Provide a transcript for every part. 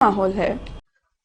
माहौल है।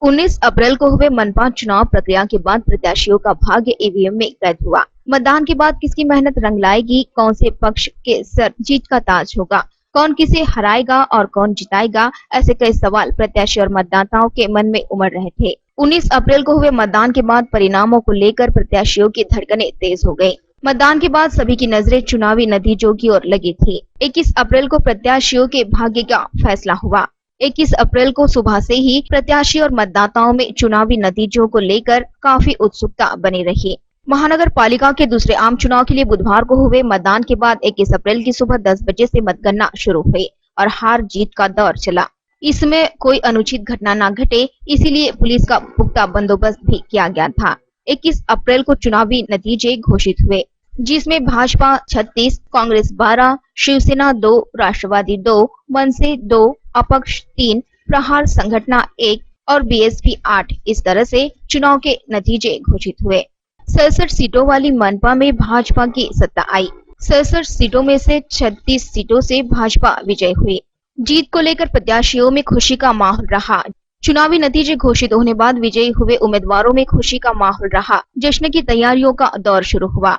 19 अप्रैल को हुए मनपा चुनाव प्रक्रिया के बाद प्रत्याशियों का भाग्य ईवीएम में कैद हुआ। मतदान के बाद किसकी मेहनत रंग लाएगी, कौन से पक्ष के सर जीत का ताज होगा, कौन किसे हराएगा और कौन जिताएगा, ऐसे कई सवाल प्रत्याशी और मतदाताओं के मन में उमड़ रहे थे। 19 अप्रैल को हुए मतदान के बाद परिणामों को लेकर प्रत्याशियों की धड़कनें तेज हो गयी। मतदान के बाद सभी की नजरें चुनावी नतीजों की ओर लगी थी। 21 अप्रैल को प्रत्याशियों के भाग्य का फैसला हुआ। 21 अप्रैल को सुबह से ही प्रत्याशी और मतदाताओं में चुनावी नतीजों को लेकर काफी उत्सुकता बनी रही। महानगर पालिका के दूसरे आम चुनाव के लिए बुधवार को हुए मतदान के बाद 21 अप्रैल की सुबह 10 बजे से मतगणना शुरू हुई और हार जीत का दौर चला। इसमें कोई अनुचित घटना न घटे, इसीलिए पुलिस का पुख्ता बंदोबस्त भी किया गया था। 21 अप्रैल को चुनावी नतीजे घोषित हुए, जिसमें भाजपा 36, कांग्रेस 12, शिवसेना 2, राष्ट्रवादी 2, मनसे 2, अपक्ष 3, प्रहार संगठन 1 और बीएसपी 8। इस तरह से चुनाव के नतीजे घोषित हुए। 67 सीटों वाली मनपा में भाजपा की सत्ता आई। 67 सीटों में से 36 सीटों से भाजपा विजय हुई। जीत को लेकर प्रत्याशियों में खुशी का माहौल रहा। चुनावी नतीजे घोषित होने बाद विजयी हुए उम्मीदवारों में खुशी का माहौल रहा। जश्न की तैयारियों का दौर शुरू हुआ।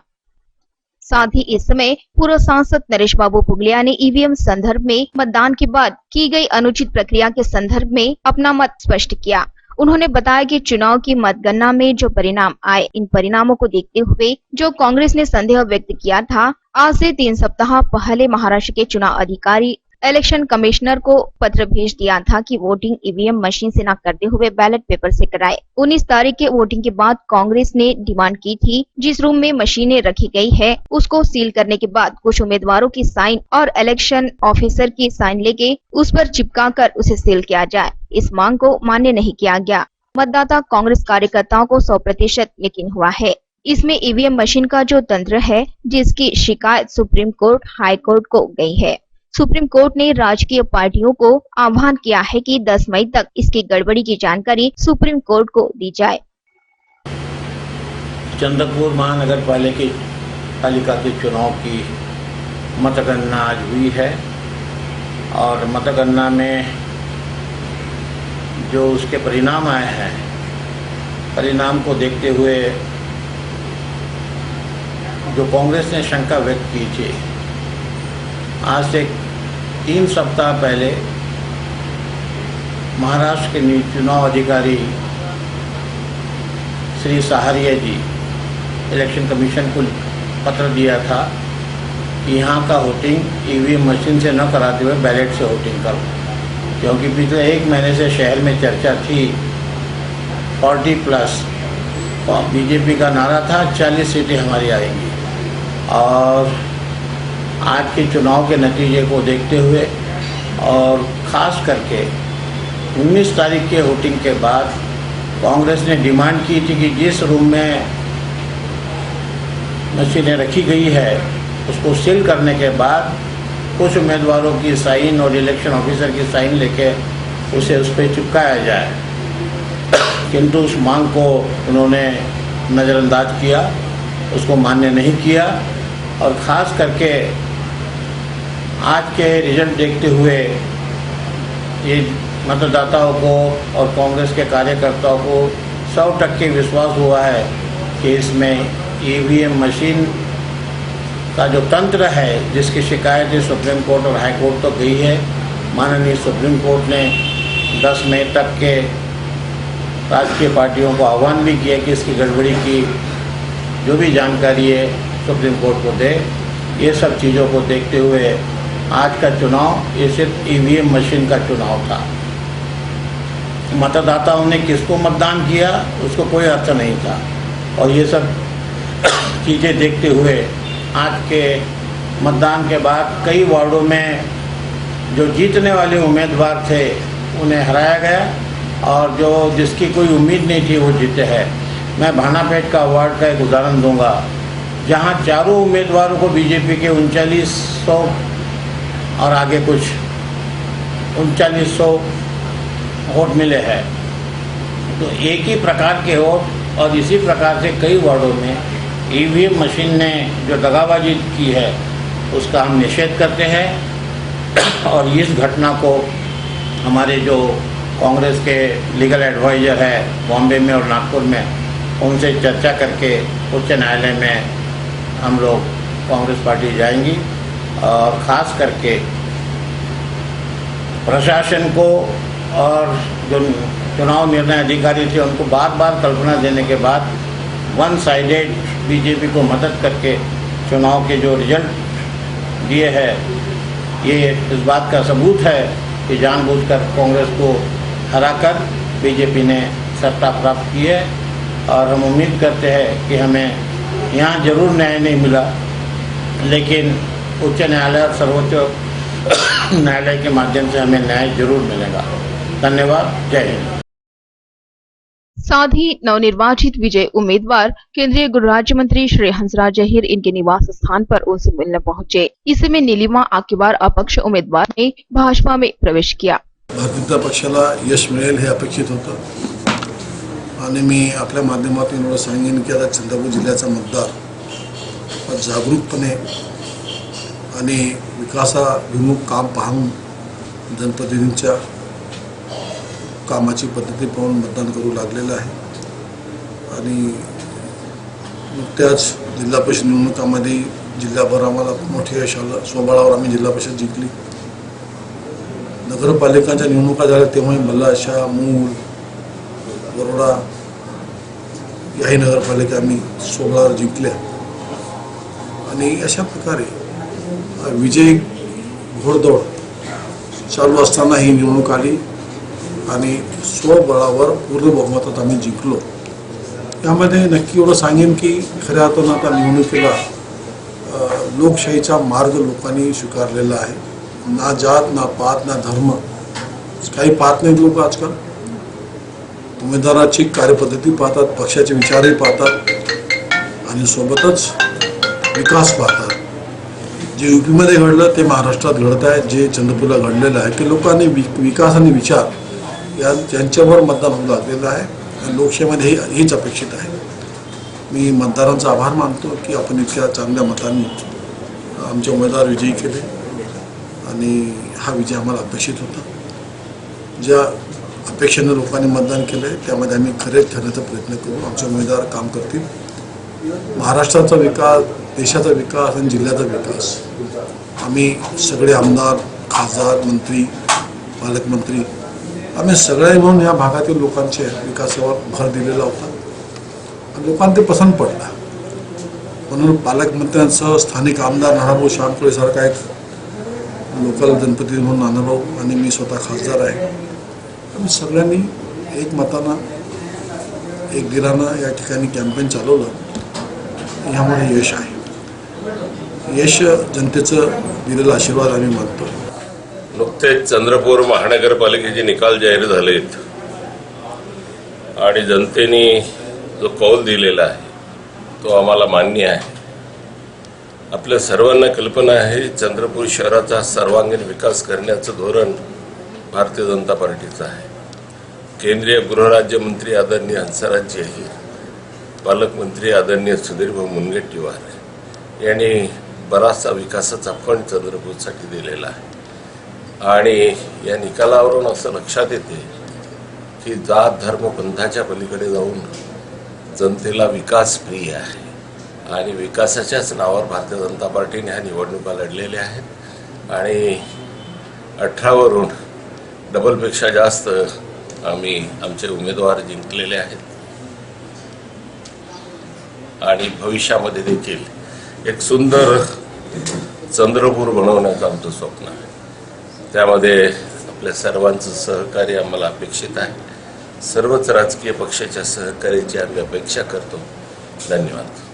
साथ ही इस समय पूर्व सांसद नरेश बाबू पुगलिया ने ईवीएम संदर्भ में मतदान के बाद की गई अनुचित प्रक्रिया के संदर्भ में अपना मत स्पष्ट किया। उन्होंने बताया कि चुनाव की मतगणना में जो परिणाम आए, इन परिणामों को देखते हुए जो कांग्रेस ने संदेह व्यक्त किया था, आज से 3 सप्ताह पहले महाराष्ट्र के चुनाव अधिकारी इलेक्शन कमिश्नर को पत्र भेज दिया था कि वोटिंग ईवीएम मशीन से न करते हुए बैलेट पेपर से कराए। 19 तारीख के वोटिंग के बाद कांग्रेस ने डिमांड की थी, जिस रूम में मशीनें रखी गई है उसको सील करने के बाद कुछ उम्मीदवारों की साइन और इलेक्शन ऑफिसर की साइन लेके उस पर चिपका कर उसे सील किया जाए। इस मांग को मान्य नहीं किया गया। मतदाता कांग्रेस कार्यकर्ताओं को 100% यकीन हुआ है। इसमें ईवीएम मशीन का जो तंत्र है, जिसकी शिकायत सुप्रीम कोर्ट, हाई कोर्ट को गई है। सुप्रीम कोर्ट ने राजकीय पार्टियों को आह्वान किया है कि 10 मई तक इसकी गड़बड़ी की जानकारी सुप्रीम कोर्ट को दी जाए। चंद्रपुर महानगर पालिका के चुनाव की मतगणना आज हुई है और मतगणना में जो उसके परिणाम आए हैं, परिणाम को देखते हुए जो कांग्रेस ने शंका व्यक्त की थी, आज से 3 सप्ताह पहले महाराष्ट्र के चुनाव अधिकारी श्री सहारिया जी इलेक्शन कमीशन को पत्र दिया था कि यहाँ का वोटिंग ईवीएम मशीन से न कराते हुए बैलेट से वोटिंग करो, क्योंकि पिछले 1 महीने से शहर में चर्चा थी 40+ बीजेपी का नारा था 40 सीटें हमारी आएंगी। और आज के चुनाव के नतीजे को देखते हुए और ख़ास करके 19 तारीख के वोटिंग के बाद कांग्रेस ने डिमांड की थी कि जिस रूम में मशीनें रखी गई है उसको सील करने के बाद कुछ उम्मीदवारों की साइन और इलेक्शन ऑफिसर की साइन लेके उसे उस पर चिपकाया जाए, किंतु उस मांग को उन्होंने नज़रअंदाज किया, उसको मान्य नहीं किया। और ख़ास करके आज के रिजल्ट देखते हुए ये मतदाताओं को और कांग्रेस के कार्यकर्ताओं को 100% विश्वास हुआ है कि इसमें ईवीएम मशीन का जो तंत्र है, जिसकी शिकायतें सुप्रीम कोर्ट और हाई कोर्ट तो गई है, माननीय सुप्रीम कोर्ट ने 10 मई तक के राजकीय पार्टियों को आह्वान भी किया कि इसकी गड़बड़ी की जो भी जानकारी है सुप्रीम कोर्ट को दे। ये सब चीज़ों को देखते हुए आज का चुनाव ये सिर्फ ईवीएम मशीन का चुनाव था। मतदाताओं ने किसको मतदान किया उसको कोई अर्थ नहीं था। और ये सब चीज़ें देखते हुए आज के मतदान के बाद कई वार्डों में जो जीतने वाले उम्मीदवार थे उन्हें हराया गया और जो जिसकी कोई उम्मीद नहीं थी वो जीते हैं। मैं भानापेट का वार्ड का एक उदाहरण दूंगा, जहां चारों उम्मीदवारों को बीजेपी के 3900 और आगे कुछ 3900 वोट मिले हैं। तो एक ही प्रकार के वोट और इसी प्रकार से कई वार्डों में ईवीएम मशीन ने जो दगाबाजी की है उसका हम निषेध करते हैं और इस घटना को हमारे जो कांग्रेस के लीगल एडवाइज़र है बॉम्बे में और नागपुर में, उनसे चर्चा करके उच्च न्यायालय में हम लोग कांग्रेस पार्टी जाएंगी। और ख़ास करके प्रशासन को और जो चुनाव निर्णय अधिकारी थे उनको बार बार कल्पना देने के बाद वन साइडेड बीजेपी को मदद करके चुनाव के जो रिजल्ट दिए है, ये इस बात का सबूत है कि जानबूझकर कांग्रेस को हराकर बीजेपी ने सत्ता प्राप्त की है। और हम उम्मीद करते हैं कि हमें यहाँ जरूर न्याय नहीं मिला, लेकिन उच्च न्यायालय और सर्वोच्च न्यायालय के माध्यम से हमें न्याय जरूर मिलेगा। धन्यवाद। जय हिंद। साथ ही नवनिर्वाचित विजय उम्मीदवार केंद्रीय गृह राज्य मंत्री श्री हंसराज अहीर इनके निवास स्थान पर उनसे मिलने पहुंचे। इस समय नीलिमा आकेवार अपक्ष उमेदवार ने भाजपा में प्रवेश किया। भारतीय जनता पक्षाला यश मिळेल हे अपेक्षित होतं आणि मी आपल्या माध्यमातून एवढं सांगेन की आता चंद्रपूर जिल्ह्याचा मतदार जागरूकपणे आणि विकासाभिमुख काम पाहून जनप्रतिनिधींच्या कामाची पद्धती पाहून मतदान करू लागलेलं आहे। आणि नुकत्याच जिल्हा परिषद निवडणुकामध्ये जिल्हाभर आम्हाला मोठे यश आलं। 16 बळावर आम्ही जिल्हा परिषद जिंकली। नगरपालिकांच्या निवडणुका झाल्या तेव्हा मल्हारशाह, मूळ, बरोडा याही नगरपालिका आम्ही 16 जिंकल्या। आणि अशा प्रकारे विजय घोडदौड चालू असताना ही निवडणूक आली आणि स्वबळावर पूर्ण बहुमतात आम्ही जिंकलो। यामध्ये नक्की एवढं सांगेन की खऱ्या अर्थानं आता निवडणुकीला लोकशाहीचा मार्ग लोकांनी स्वीकारलेला आहे। ना जात, ना पात, ना धर्म काही पाहत नाही लोक आजकाल। उमेदवाराची कार्यपद्धती पाहतात, पक्षाचे विचारही पाहतात आणि सोबतच विकास पाहतात। जे यूपीमध्ये घडलं ते महाराष्ट्रात घडत आहे, जे चंद्रपूरला घडलेलं आहे की लोकांनी विकास आणि विचार यांच्यावर मतदान होऊ लागलेलं आहे। आणि लोकशाहीमध्ये हीच अपेक्षित आहे। मी मतदारांचा आभार मानतो की आपण इतक्या चांगल्या मतांनी आमचे उमेदवार विजयी केले आणि हा विजय आम्हाला अपेक्षित होता। ज्या अपेक्षेने लोकांनी मतदान केले त्यामध्ये आम्ही खरे ठरण्याचा प्रयत्न करू। आमचे उमेदवार काम करतील। महाराष्ट्राचा विकास, देशाचा विकास आणि जिल्ह्याचा विकास आम्ही सगळे आमदार, खासदार, मंत्री, पालकमंत्री आम्ही सगळे म्हणून या भागातील लोकांच्या विकासावर भर दिलेला होता आणि लोकांना ते पसंत पडला। म्हणून पालकमंत्र्यांसह स्थानिक आमदार नानाभाऊ श्यामकुळेसारखा एक लोकल जनप्रतिनिधी म्हणून नानाभाऊ आणि मी स्वतः खासदार आहे। आम्ही सगळ्यांनी एक मतानं एक दिलानं या ठिकाणी कॅम्पेन चालवलं। यामुळे यश आहे। यश जनतेचं दिलेला आशीर्वाद आम्ही मानतो। नुकतेच चंद्रपूर महानगरपालिकेचे निकाल जाहीर झालेत आणि जनतेने जो कौल दिलेला आहे तो आम्हाला मान्य आहे। आपल्या सर्वांना कल्पना आहे चंद्रपूर शहराचा सर्वांगीण विकास करण्याचं धोरण भारतीय जनता पार्टीचं आहे। केंद्रीय गृहराज्यमंत्री आदरणीय हंसराज अहीर, पालकमंत्री आदरणीय सुधीरभाऊ मुनगंटीवार यांनी बराचसा विकासाचा फंड चंद्रपूरसाठी दिलेला आहे। आणि या निकालावरून असं लक्षात येते की जात धर्म पंथाच्या पलीकडे जाऊन जनतेला विकास प्रिय आहे आणि विकासाच्याच नावावर भारतीय जनता पार्टीने ह्या निवडणुका लढलेल्या आहेत आणि 18 वरून डबलपेक्षा जास्त आम्ही आमचे उमेदवार जिंकलेले आहेत आणि भविष्यामध्ये देखील एक सुंदर चंद्रपूर बनवण्याचं आमचं स्वप्न आहे। त्यामध्ये आपल्या सर्वांचं सहकार्य आम्हाला अपेक्षित आहे। सर्वच राजकीय पक्षाच्या सहकार्याची आम्ही अपेक्षा करतो। धन्यवाद।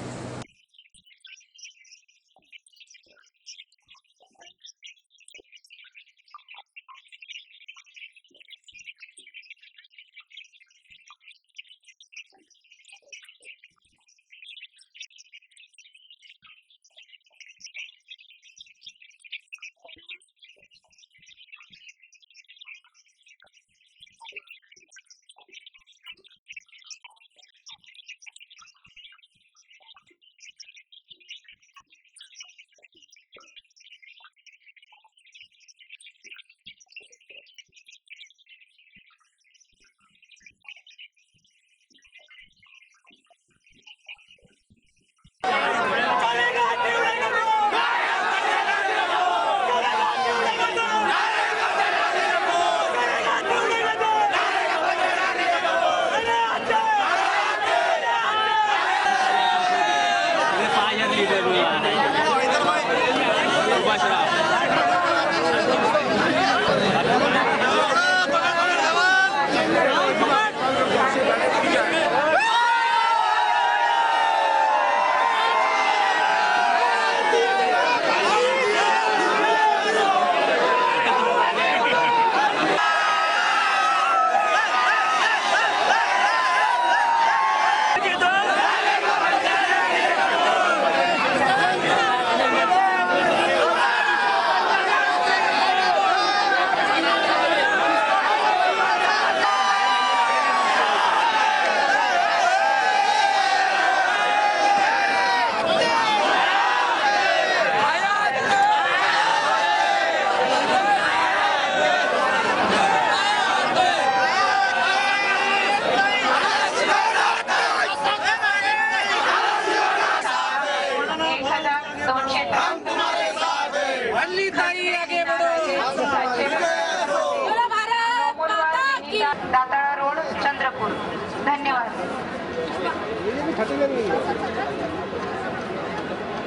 धन्यवाद.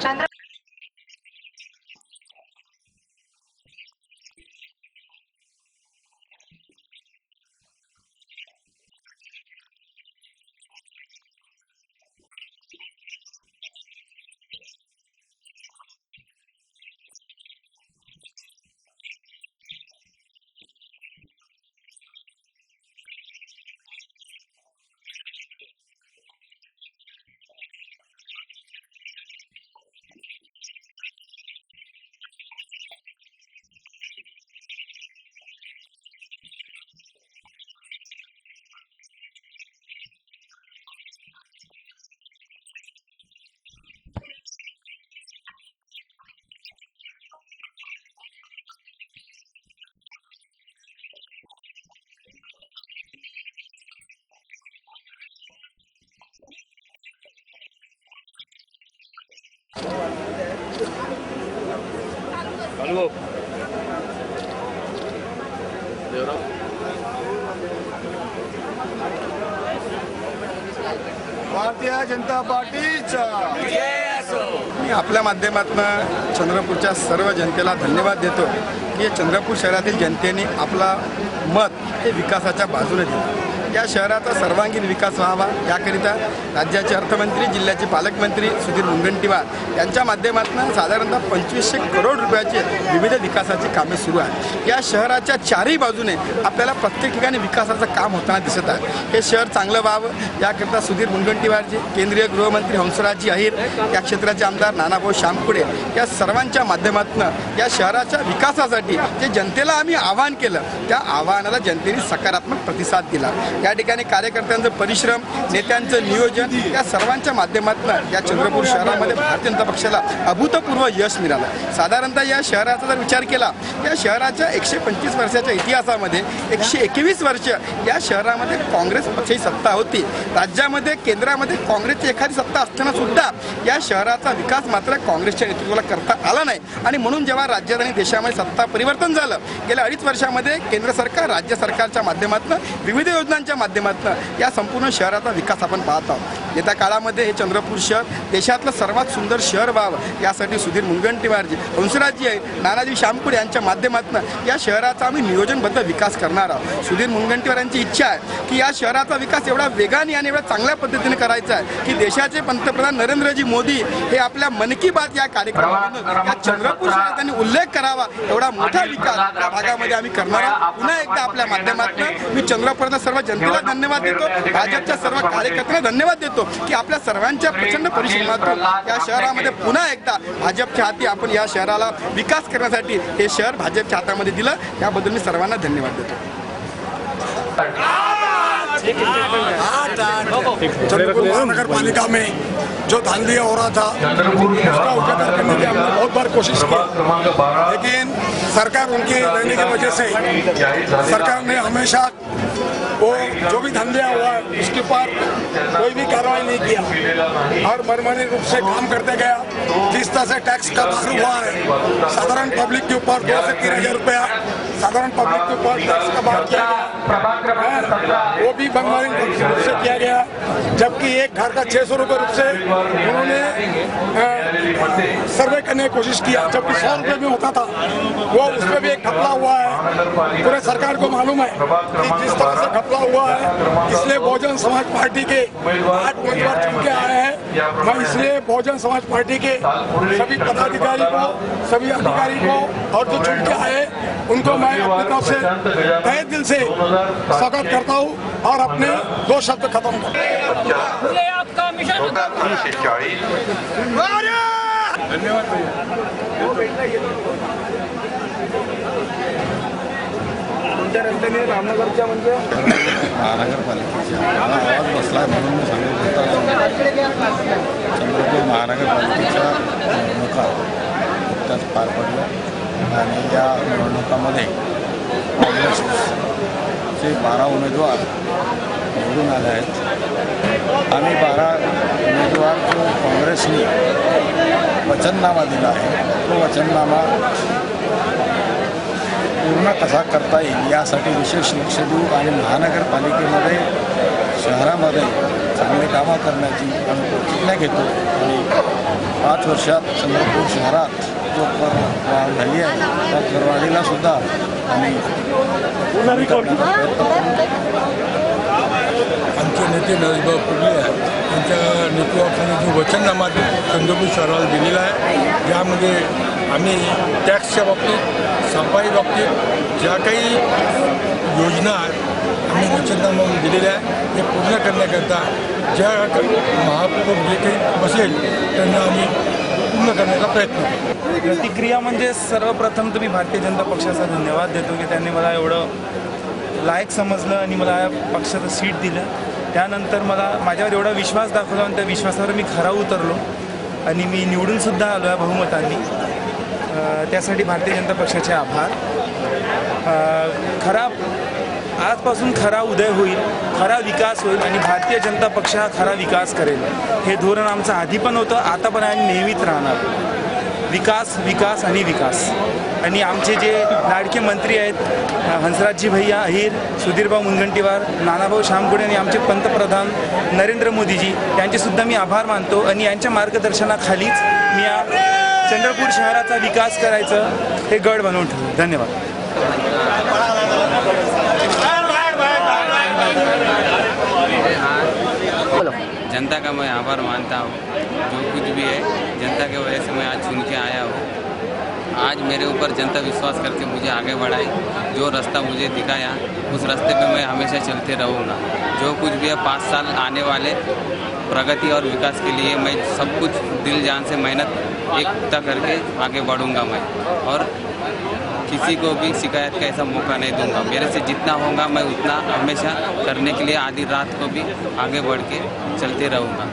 चंद्र भारतीय जनता पार्टीचा मी आपल्या माध्यमातून चंद्रपूरच्या सर्व जनतेला धन्यवाद देतो की चंद्रपूर शहरातील जनतेने आपला मत हे विकासाच्या बाजूने दिलं. या शहराचा सर्वांगीण विकास व्हावा याकरिता राज्याचे अर्थमंत्री जिल्ह्याचे पालकमंत्री सुधीर मुनगंटीवार यांच्या माध्यमातून साधारणतः 2500 करोड रुपयाचे विविध विकासाची कामे सुरू आहेत. या शहराच्या चारही बाजूने आपल्याला प्रत्येक ठिकाणी विकासाचं काम होताना दिसत आहे. हे शहर चांगलं व्हावं याकरिता सुधीर मुनगंटीवारजी, केंद्रीय गृहमंत्री हंसराजजी अहिर, या क्षेत्राचे आमदार नानाभाऊ श्यामकुडे या सर्वांच्या माध्यमातून या शहराच्या विकासासाठी जे जनतेला आम्ही आवाहन केलं त्या आवाहनाला जनतेने सकारात्मक प्रतिसाद दिला. या ठिकाणी कार्यकर्त्यांचं परिश्रम, नेत्यांचं नियोजन या सर्वांच्या माध्यमातून या चंद्रपूर शहरामध्ये भारतीय जनता पक्षाला अभूतपूर्व यश मिळालं. साधारणतः या शहराचा जर विचार केला या शहराच्या 125 वर्षाच्या इतिहासामध्ये 121 वर्ष या शहरामध्ये काँग्रेस पक्षाची सत्ता होती. राज्यामध्ये केंद्रामध्ये काँग्रेसची एखादी सत्ता असताना सुद्धा या शहराचा विकास मात्र काँग्रेसच्या नेतृत्वाला करता आला नाही. आणि म्हणून जेव्हा राज्यात आणि देशामध्ये सत्ता परिवर्तन झालं गेल्या 2.5 वर्षामध्ये केंद्र सरकार राज्य सरकारच्या माध्यमातून विविध योजनांच्या माध्यमातून या संपूर्ण शहराचा विकास आपण पाहत आहोत. येत्या काळामध्ये हे चंद्रपूर शहर देशातलं सर्वात सुंदर शहर व्हावं यासाठी सुधीर मुनगंटीवारजी, हंसराजजी आहे, नानाजी श्यामकुडे यांच्या माध्यमातून या शहराचा आम्ही नियोजनबद्ध विकास करणार आहोत. सुधीर मुनगंटीवार यांची इच्छा आहे की या शहराचा विकास एवढा वेगाने आणि एवढ्या चांगल्या पद्धतीने करायचा आहे की देशाचे पंतप्रधान नरेंद्रजी मोदी हे आपल्या मन की बात या कार्यक्रमातून या चंद्रपूर शहरात त्यांनी उल्लेख करावा एवढा मोठा विकास या भागामध्ये आम्ही करणार आहोत. पुन्हा एकदा आपल्या माध्यमातून मी चंद्रपूरच्या सर्व जनतेला धन्यवाद देतो, भाजपच्या सर्व कार्यकर्त्यांना धन्यवाद देतो की आपल्या सर्वांच्या प्रचंड परिश्रमातून या शहरामध्ये पुन्हा एकदा भाजपच्या हाती आपण या शहराला विकास करण्यासाठी हे शहर भाजपच्या हातामध्ये दिलं. याबद्दल मी सर्वांना धन्यवाद देतो. चंद्रपुर महानगर पालिका में जो धांधलिया हो रहा था उसका उजागर करने की हमने बहुत बार कोशिश की, लेकिन सरकार उनके रहने की वजह से सरकार ने हमेशा वो जो भी धंधिया हुआ है उसके ऊपर कोई भी कार्रवाई नहीं किया और मनमानी रूप से काम करते गया. जिस तरह से टैक्स का भार हुआ है साधारण पब्लिक के ऊपर 2 से 3 हज़ार रुपया साधारण पब्लिक के ऊपर टैक्स का भार किया गया, वो भी मनमानी रूप से किया गया. जबकि एक घर का 600 रुपये रूप से उन्होंने सर्वे करने की कोशिश किया, जबकि 100 रुपये में होता था वो उसमें भी एक घपला हुआ है. पूरे सरकार को मालूम है कि जिस तरह से घपला हुआ है, इसलिए बहुजन समाज पार्टी के 8 उम्मीदवार चुन के आए हैं. मैं इसलिए बहुजन समाज पार्टी के सभी पदाधिकारी को, सभी अधिकारी को और जो चुन के आए उनको मैं अपनी तरफ से तहे दिल से स्वागत करता हूँ और अपने 2 शब्द खत्म करता हूँ. धन्यवाद. कोणत्या रस्त्याने रामनगरच्या म्हणजे महानगरपालिकेचा आवाज बसला म्हणून मी सांगू चंद्रपूर महानगरपालिकेच्या निवडणुका नुकत्याच पार पडल्या आणि या निवडणुकामध्ये काँग्रेसचे 12 उमेदवार निवडून आले आहेत. आम्ही 12 उमेदवार जो काँग्रेसने वचननामा दिला आहे तो वचननामा पूर्ण कसा करता येईल यासाठी विशेष लक्ष देऊ आणि महानगरपालिकेमध्ये शहरामध्ये चांगले कामं करण्याची आम्ही प्रतिज्ञा घेतो आणि 5 वर्षात चंद्रपूर शहरात जो करवाढ झाली आहे त्या करवाढीला सुद्धा आम्ही कमी करण्याचा प्रयत्न करू. आमचे नेते नरेशभाऊ कुर्ले यांच्या नेतृत्वाखाली जो वचननामा चंद्रपूर शहराला दिलेला आहे ज्यामध्ये आम्ही टॅक्सच्या बाबतीत सफाई बाबतीत ज्या काही योजना आम्ही वचननामा दिलेल्या आहे ते पूर्ण करण्याकरता ज्या महापौर जे काही बसेल त्यांना आम्ही पूर्ण करण्याचा प्रयत्न करू. प्रतिक्रिया म्हणजे सर्वप्रथम तर मी भारतीय जनता पक्षाचा धन्यवाद देतो की त्यांनी मला एवढं लायक समजलं आणि मला या पक्षाचं सीट दिलं. त्यानंतर मला माझ्यावर एवढा विश्वास दाखवला आणि त्या विश्वासावर मी खरा उतरलो आणि मी निवडूनसुद्धा आलो आहे बहुमतांनी. त्यासाठी भारतीय जनता पक्षाचे आभार. आजपासून खरा उदय होईल, खरा विकास होईल आणि भारतीय जनता पक्ष हा खरा विकास करेल. हे धोरण आमचं आधी पण होतं, आता पण आहे, नेहमीच राहणार. विकास विकास आणि विकास. आणि आमचे जे लाडके मंत्री आहेत हंसराजजी भैया अहिर, सुधीरभाऊ मुनगंटीवार, नानाभाऊ शामकुडे आणि आमचे पंतप्रधान नरेंद्र मोदीजी यांचेसुद्धा मी आभार मानतो आणि यांच्या मार्गदर्शनाखालीच मी या चंद्रपूर शहराचा विकास करायचं हे गड बनवून ठेवलं. धन्यवाद. जनता का मैं आभार मानता हूँ. जो कुछ भी है जनता के वजह से मैं आज चुन के आया हूँ. आज मेरे ऊपर जनता विश्वास करके मुझे आगे बढ़ाई. जो रास्ता मुझे दिखाया उस रास्ते पे मैं हमेशा चलते रहूँगा. जो कुछ भी है 5 साल आने वाले प्रगति और विकास के लिए मैं सब कुछ दिल जान से मेहनत एकता करके आगे बढ़ूँगा मैं. और किसी को भी शिकायत का ऐसा मौका नहीं दूंगा. मेरे से जितना होगा मैं उतना हमेशा करने के लिए आधी रात को भी आगे बढ़ के चलते रहूँगा.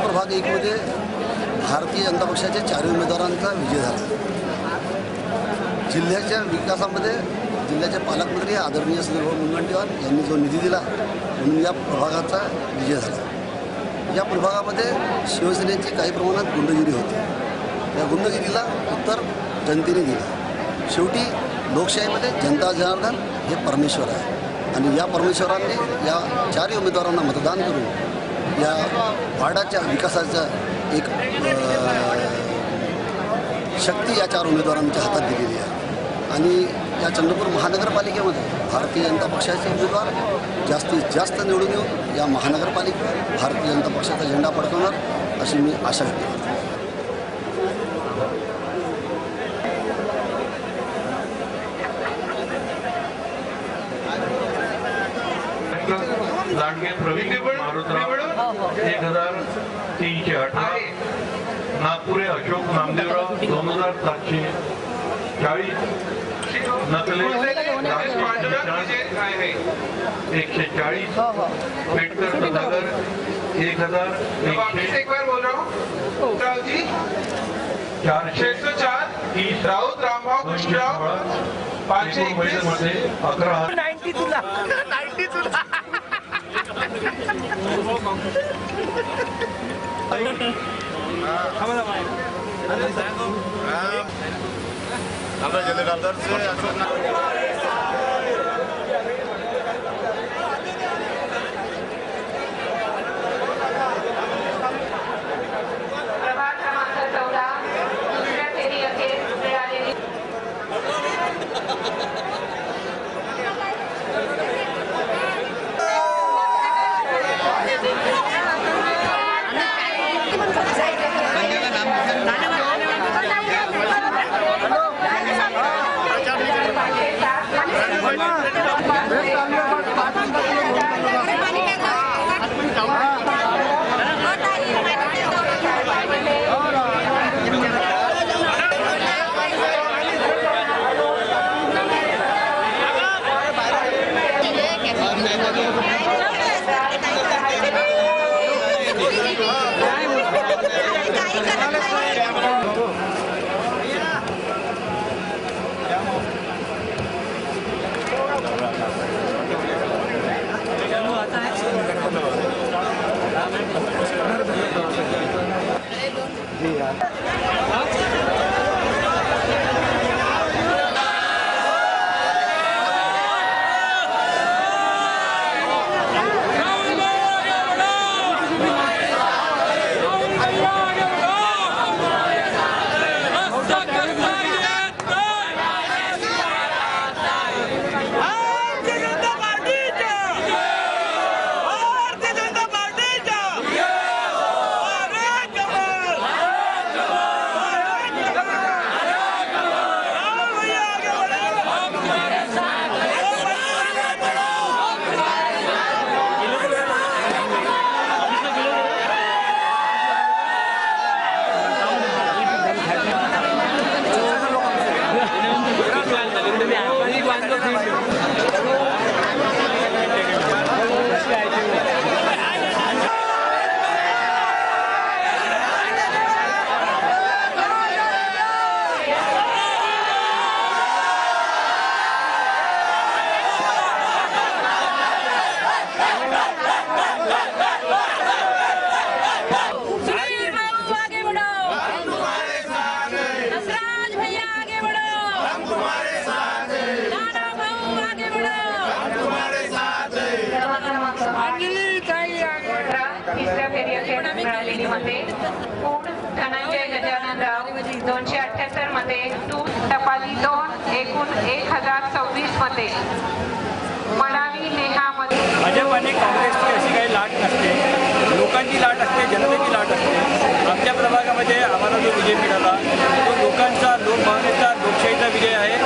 प्रभाग 1 मध्ये भारतीय जनता पक्षाच्या 4 उमेदवारांचा विजय झाला. जिल्ह्याच्या विकासामध्ये जिल्ह्याचे पालकमंत्री आदरणीय सुधीरभाऊ मुनगंटीवार यांनी जो निधी दिला म्हणून या प्रभागाचा विजय झाला. या प्रभागामध्ये शिवसेनेची काही प्रमाणात गुंडगिरी होती. या गुंडगिरीला उत्तर जनतेने दिलं. शेवटी लोकशाहीमध्ये जनता जनार्दन हे परमेश्वर आहे आणि या परमेश्वरांनी या 4 उमेदवारांना मतदान करून या वाडाच्या विकासाचा एक शक्ती या 4 उमेदवारांच्या हातात दिलेली आहे. आणि या चंद्रपूर महानगरपालिकेमध्ये भारतीय जनता पक्षाचे उमेदवार जास्तीत जास्त निवडून येऊन या महानगरपालिकेत भारतीय जनता पक्षाचा झेंडा फडकवणार अशी मी आशा व्यक्त करतो. लाडके प्रवीण मारुतराव 1318. नागपुरे अशोक नामदेवराव 2740. नकले 140. पेटकर प्रभाकर 1100. 404. राऊत रामभाऊ महिन्यामध्ये 11 मध्ये धनंजय गजाननराव 278 मते, टपाली 2 एकूण 1026 मते. मडावी नेहा मध्ये भाजप आणि काँग्रेसची अशी काही लाट नसते, लोकांची लाट असते, जनतेची लाट असते. आमच्या प्रभागामध्ये आम्हाला जो विजय मिळाला तो लोकांचा, लोकभावनेचा, लोकशाहीचा विजय आहे.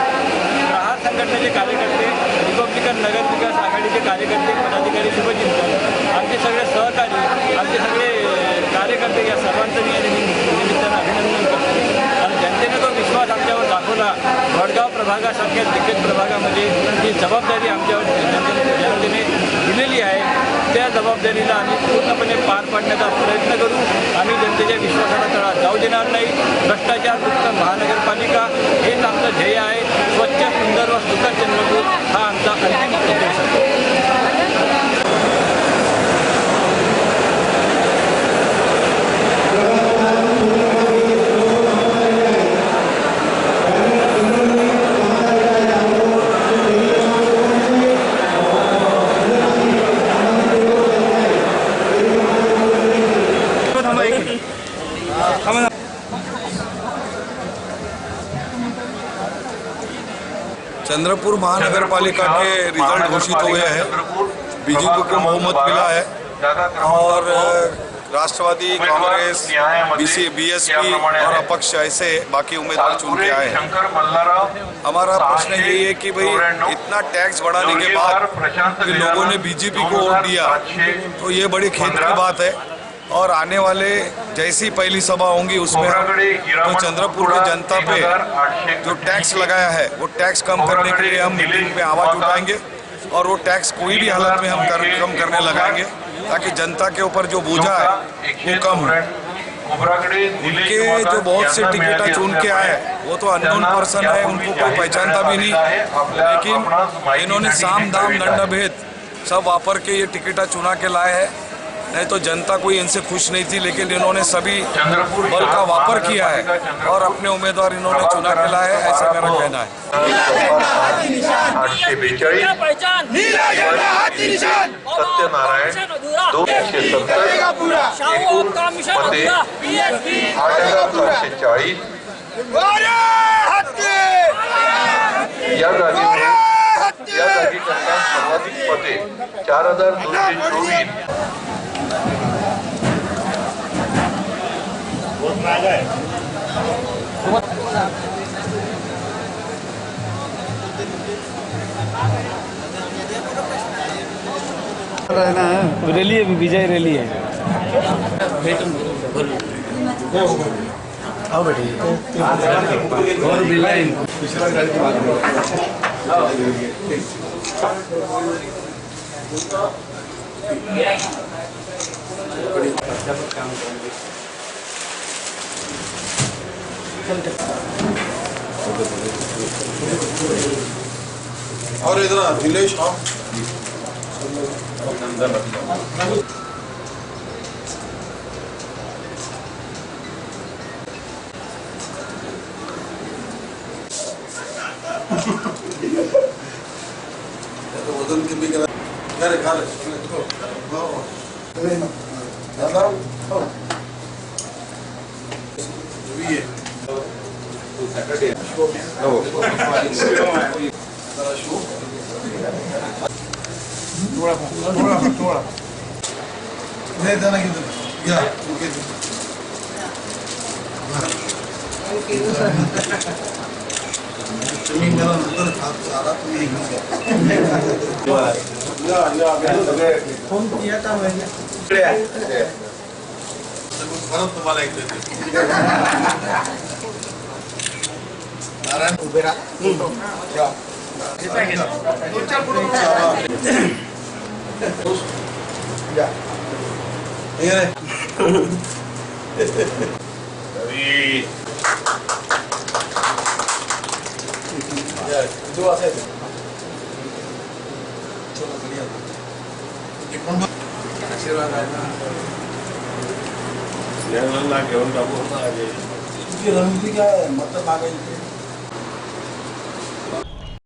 प्रहार संघटनेचे कार्यकर्ते, रिपब्लिकन नगर विकास आघाडीचे कार्यकर्ते, पदाधिकारी, शुभचिंतक, आमचे सगळे सहकारी, आमचे सगळे कार्यकर्ते, या सर्वांचं मी निमित्तानं अभिनंदन करतो. आणि जनतेने जो विश्वास आमच्यावर दाखवला, वडगाव प्रभागासारख्या दिग्गज प्रभागामध्ये जी जबाबदारी आमच्यावर जनतेने दिलेली आहे, त्या जबाबदारीला आम्ही पूर्णपणे पार पाडण्याचा प्रयत्न करू. आम्ही जनतेच्या विश्वासाला तडा जाऊ देणार नाही. भ्रष्टाचार मुक्त महानगरपालिका हेच आमचं ध्येय आहे. स्वच्छ, सुंदर व सुखद चंद्रपूर हा आमचा अंतिम उद्देश आहे. चंद्रपुर महानगरपालिका के रिजल्ट घोषित हुए हैं. बीजेपी को बहुमत मिला है और राष्ट्रवादी, कांग्रेस, बीएसपी और अपक्ष ऐसे बाकी उम्मीदवार चुन के आए हैं. हमारा प्रश्न यही है कि भाई इतना टैक्स बढ़ाने के बाद कि लोगों ने बीजेपी को वोट दिया, तो ये बड़ी खेद की बात है. और आने वाले जैसी पहली सभा होंगी उसमें तो चंद्रपुर की जनता पे जो टैक्स लगाया है वो टैक्स कम करने के लिए हम मीटिंग में आवाज़ उठाएंगे और वो टैक्स कोई भी हालत में हम कम करने लगाएंगे ताकि जनता के ऊपर जो बोझा है वो कम हो. उनके जो बहुत से टिकट चुन के आए वो तो अननोन पर्सन है, उनको कोई पहचानता भी नहीं, लेकिन इन्होंने साम दाम दंड भेद सब वापर के ये टिकट चुना के लाए हैं। नहीं तो जनता कोई इनसे खुश नहीं थी, लेकिन इन्होंने सभी बल का वापर किया है और अपने उम्मीदवार इन्होंने चुना के लाए हैं, ऐसा मेरा कहना है। सत्यनारायण 270 या जागी करता सर्वाधिक मते 4224. रैली है, विजय रैली है। आओ बेटी और बिलाइन और इधर दिलेश हाँ वजन के भी खा ले दादा सैटरडे थोड़ा नहीं जाना किधर या नंतर सारा तुम्ही फोन किया था मैंने परत तुम्हाला एक देते नारायण उभे राहा जो असेल आशीर्वाद आहे ना घेऊन टाकू रणनीती काय मत मागायची